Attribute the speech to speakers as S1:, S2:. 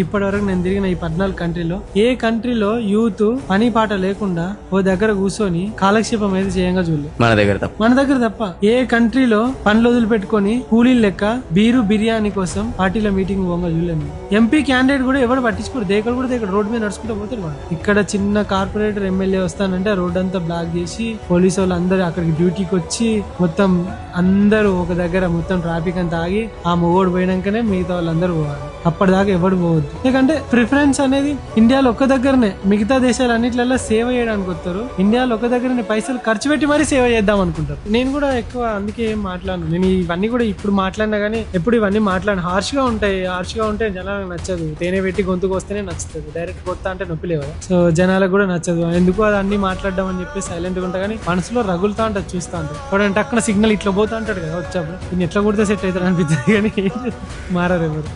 S1: ఇప్పటి వరకు నేను తిరిగిన ఈ 14 కంట్రీలో ఏ కంట్రీలో యూత్ పని పాట లేకుండా ఓ దగ్గర కూర్చొని కాలక్షేపం అయితే చేయంగా చూడలేదు. మన దగ్గర తప్ప ఏ కంట్రీలో పనులు వదిలిపెట్టుకొని కూలీలు లెక్క బీరు బిర్యానీ కోసం పార్టీలో మీటింగ్ పోగా చూడలేదు. ఎంపీ క్యాండిడేట్ కూడా ఎవరు పట్టించుకోరు, దేకడు కూడా దేకడు, రోడ్డు మీద నడుచుకుంటూ పోతారు వాడు. ఇక్కడ చిన్న కార్పొరేటర్ ఎమ్మెల్యే వస్తానంటే రోడ్ అంతా బ్లాక్ చేసి పోలీసు వాళ్ళు అందరు అక్కడికి డ్యూటీకి వచ్చి మొత్తం అందరూ ఒక దగ్గర మొత్తం ట్రాఫిక్ అంతా ఆగి ఆ మొగోడు పోయినాకనే మిగతా వాళ్ళందరూ పోవాలి. అప్పటిదాకా ఎవడు పోవద్దు. ఎందుకంటే ప్రిఫరెన్స్ అనేది ఇండియాలో ఒక్క దగ్గరనే, మిగతా దేశాలు అన్నిట్లలో సేవ చేయడానికి వస్తారు, ఇండియాలో ఒక దగ్గరనే పైసలు ఖర్చు పెట్టి మరీ సేవ చేద్దాం అనుకుంటారు. నేను కూడా ఎక్కువ అందుకే ఏం మాట్లాడను. నేను ఇవన్నీ కూడా ఇప్పుడు మాట్లాడినా గానీ ఎప్పుడు ఇవన్నీ మాట్లాడిన హార్ష్ గా ఉంటే జనాలకు నచ్చదు. తేనె పెట్టి గొంతుకు వస్తేనే నచ్చుతుంది, డైరెక్ట్ కొత్త అంటే నొప్పి లేవు. సో జనాలకు కూడా నచ్చదు. ఎందుకు అది అన్ని మాట్లాడడం అని చెప్పి సైలెంట్ గా ఉంటా కానీ మనసులో రగులుతా ఉంటుంది, చూస్తా ఉంటారు. వాడంటే అక్కడ సిగ్నల్ ఇట్లా పోతా అంటాడు కదా వచ్చాప్పుడు, నేను ఎట్లా కొడితే సెట్ అవుతాడు అనిపిస్తుంది కానీ మారారు ఎవరు.